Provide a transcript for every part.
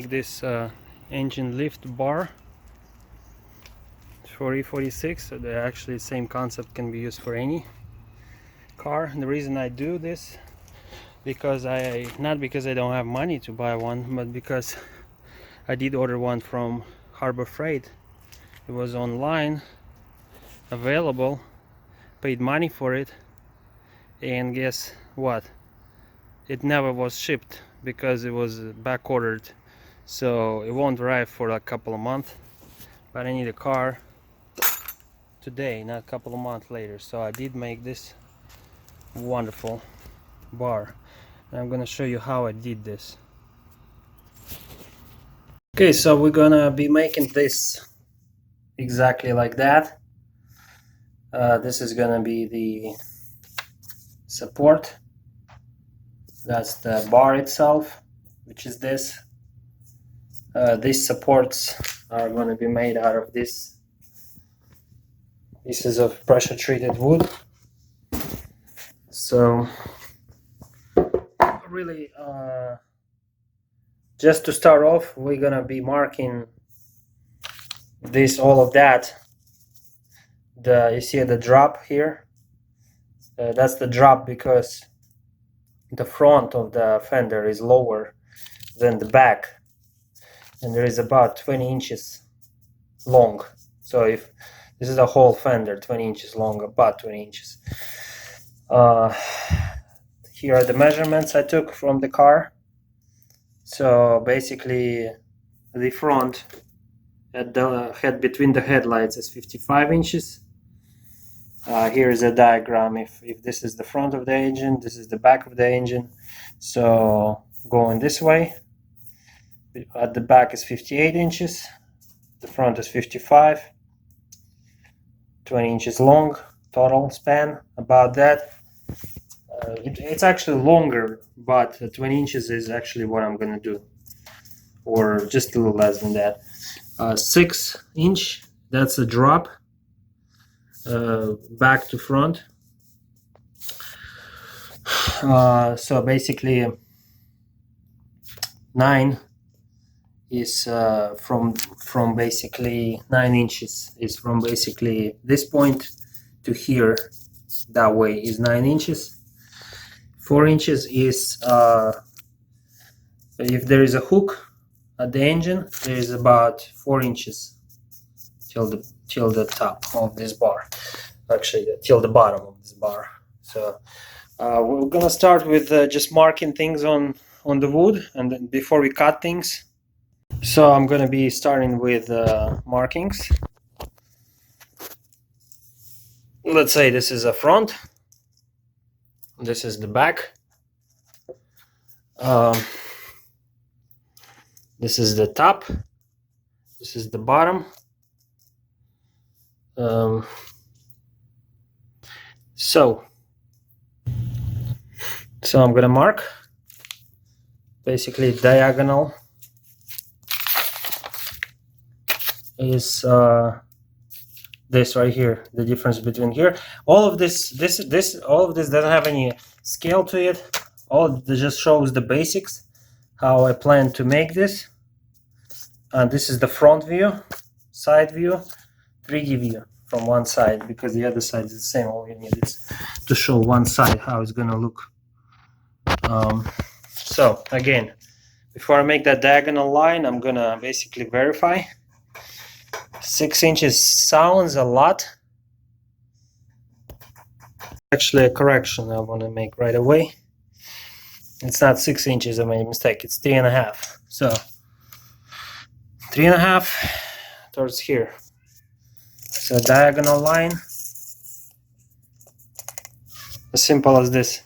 This engine lift bar for E46, so the actually same concept can be used for any car. And the reason I do this, because not because I don't have money to buy one, but because I did order one from HarborFreight. It was online available, paid money for it, and guess what, it never was shipped because it was back ordered, so it won't arrive for a couple of months. But I need a car today, not a couple of months later, so I did make this wonderful bar, and I'm gonna show you how I did this. Okay, so we're gonna be making this exactly like that. This is gonna be the support. That's the bar itself, which is this. These supports are going to be made out of these pieces of pressure treated wood. So really, just to start off, we're going to be marking this, all of that. You see the drop here, that's the drop because the front of the fender is lower than the back, and there is about 20 inches long. So if this is a whole fender, 20 inches long, about 20 inches. Here are the measurements I took from the car. So basically the front at the head between the headlights is 55 inches. Here is a diagram. If this is the front of the engine, this is the back of the engine. So going this way, at the back is 58 inches, the front is 55, 20 inches long total span, about that. It's actually longer, but 20 inches is actually what I'm gonna do, or just a little less than that. 6 inch, that's a drop, back to front. So basically 9 is from basically 9 inches is from basically this point to here, that way is 9 inches. 4 inches is if there is a hook at the engine, there is about 4 inches till the top of this bar, actually till the bottom of this bar. So we're gonna start with just marking things on the wood, and then before we cut things. So I'm gonna be starting with markings. Let's say this is a front, this is the back, this is the top, this is the bottom. So I'm gonna mark basically diagonal is this right here, the difference between here. All of this doesn't have any scale to it. All this just shows the basics, how I plan to make this. And this is the front view, side view, 3D view from one side, because the other side is the same. All you need is to show one side how it's gonna look. So again, before I make that diagonal line, I'm gonna basically verify. 6 inches sounds a lot. Actually, a correction I want to make right away. It's not 6 inches, I made a mistake, it's 3.5. So 3.5 towards here. So diagonal line, as simple as this.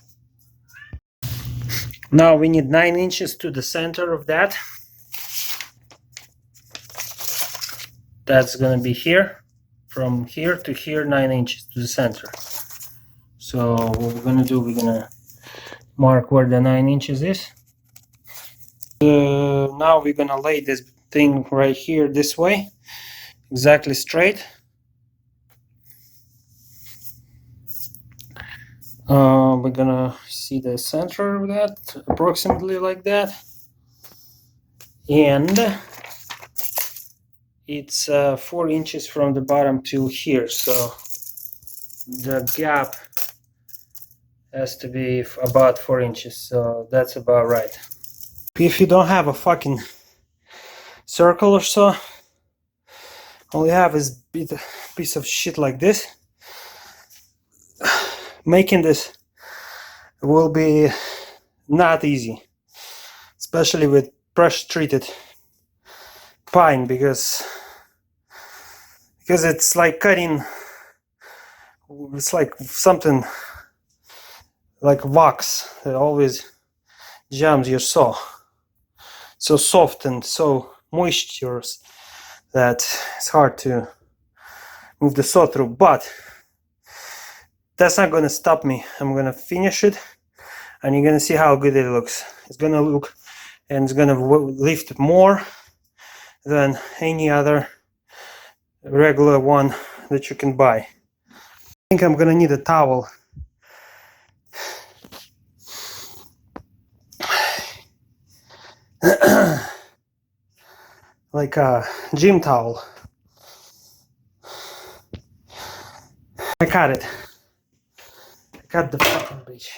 Now we need 9 inches to the center of that. That's gonna be here, from here to here, 9 inches to the center. So what we're gonna do, we're gonna mark where the 9 inches is. Now we're gonna lay this thing right here this way, exactly straight. We're gonna see the center of that, approximately like that. and it's 4 inches from the bottom to here, so the gap has to be about 4 inches, so that's about right. If you don't have a fucking circle or so, all you have is a piece of shit like this, making this will be not easy, especially with pressure treated pine, because it's like cutting, it's like something like wax that always jams your saw. So soft and so moisturous that it's hard to move the saw through, but that's not gonna stop me. I'm gonna finish it and you're gonna see how good it looks. It's gonna look, and it's gonna lift more than any other regular one that you can buy. I think I'm gonna need a towel. Like a gym towel. I cut it. I cut the fucking bitch.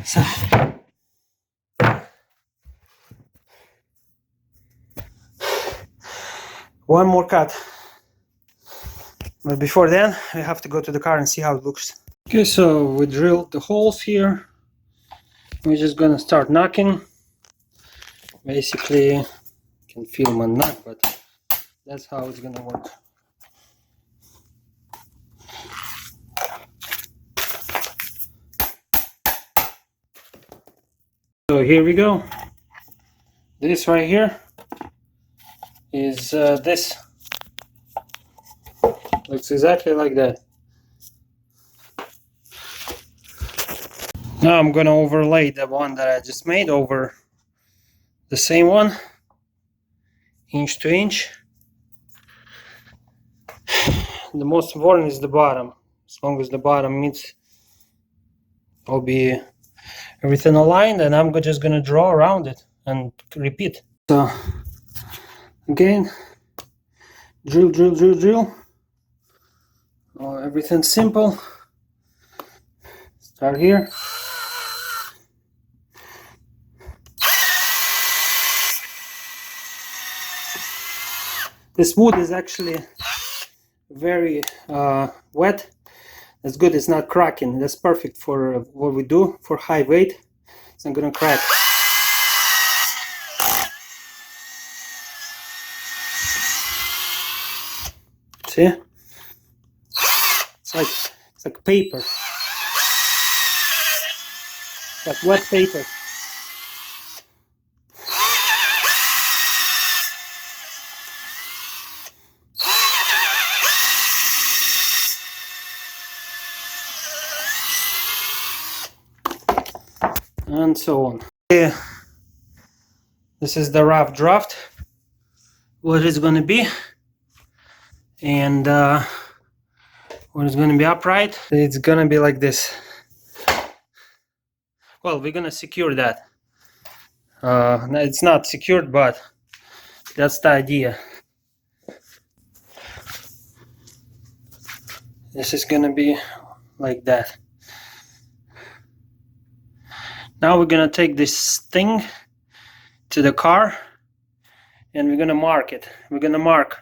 So, one more cut. But before then, I have to go to the car and see how it looks. Okay, so we drilled the holes here. We're just gonna start knocking. Basically, you can feel my knock, but that's how it's gonna work. So here we go. This right here is this. Looks exactly like that. Now I'm gonna overlay the one that I just made over the same one, inch to inch. The most important is the bottom. As long as the bottom meets, will be everything aligned, and I'm just gonna draw around it and repeat. So again, drill, drill, drill, drill. Oh, everything's simple. Start here. This wood is actually very wet. That's good, it's not cracking. That's perfect for what we do for high weight. It's not gonna crack. See? It's like paper. Like wet paper. And so on. Okay. This is the rough draft, what it's going to be, and what is going to be upright. It's going to be like this. Well, we're going to secure that. It's not secured, but that's the idea. This is going to be like that. Now we're going to take this thing to the car and we're going to mark it. We're going to mark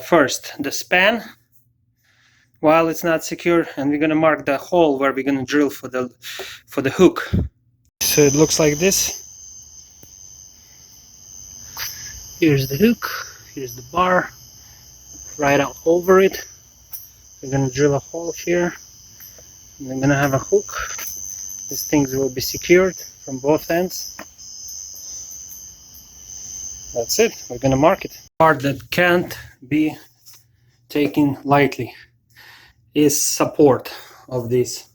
first the span while it's not secure, and we're going to mark the hole where we're going to drill for the hook. So it looks like this. Here's the hook, here's the bar, right out over it. We're going to drill a hole here, and we're going to have a hook. These things will be secured from both ends. That's it, we're going to mark it. Part that can't be taken lightly is support of this.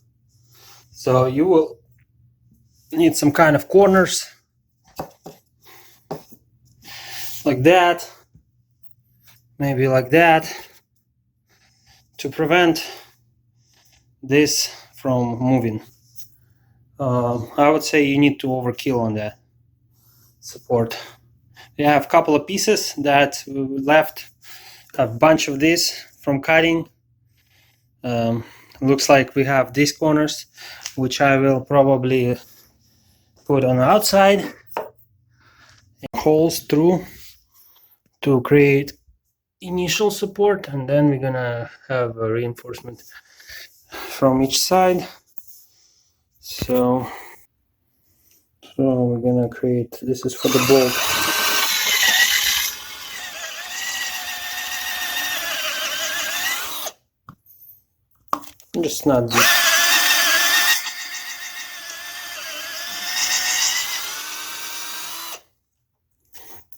So you will need some kind of corners like that, maybe like that, to prevent this from moving. I would say you need to overkill on that support. We have a couple of pieces that we left, a bunch of this from cutting. Looks like we have these corners, which I will probably put on the outside and holes through to create initial support, and then we're gonna have a reinforcement from each side. So we're gonna create, this is for the bolt. Just not this.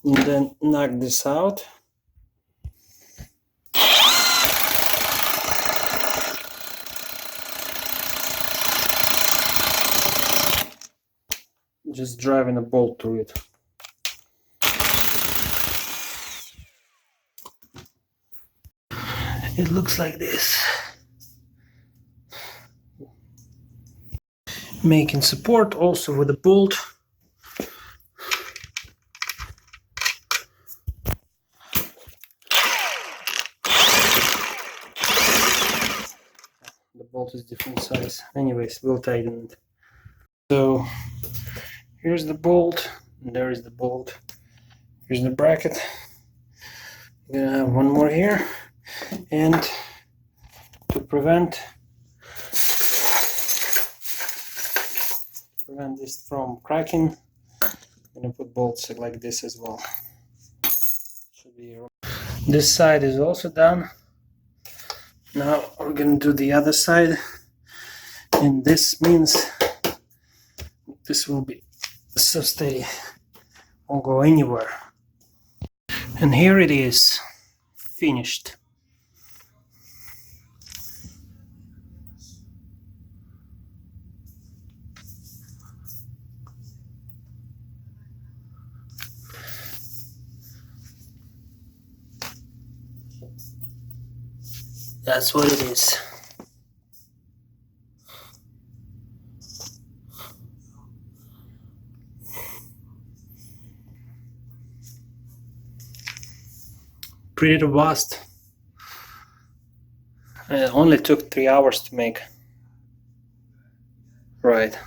And then knock this out. Just driving a bolt through it. It looks like this. Making support also with a bolt. The bolt is different size. Anyways, we'll tighten it. So here's the bolt, and there is the bolt. Here's the bracket. We're gonna have one more here, and to prevent this from cracking, I'm gonna put bolts like this as well. Should be. This side is also done. Now we're gonna do the other side, and this means this will be so steady, won't go anywhere. And here it is, finished. That's what it is. Pretty robust. It only took 3 hours to make. Right.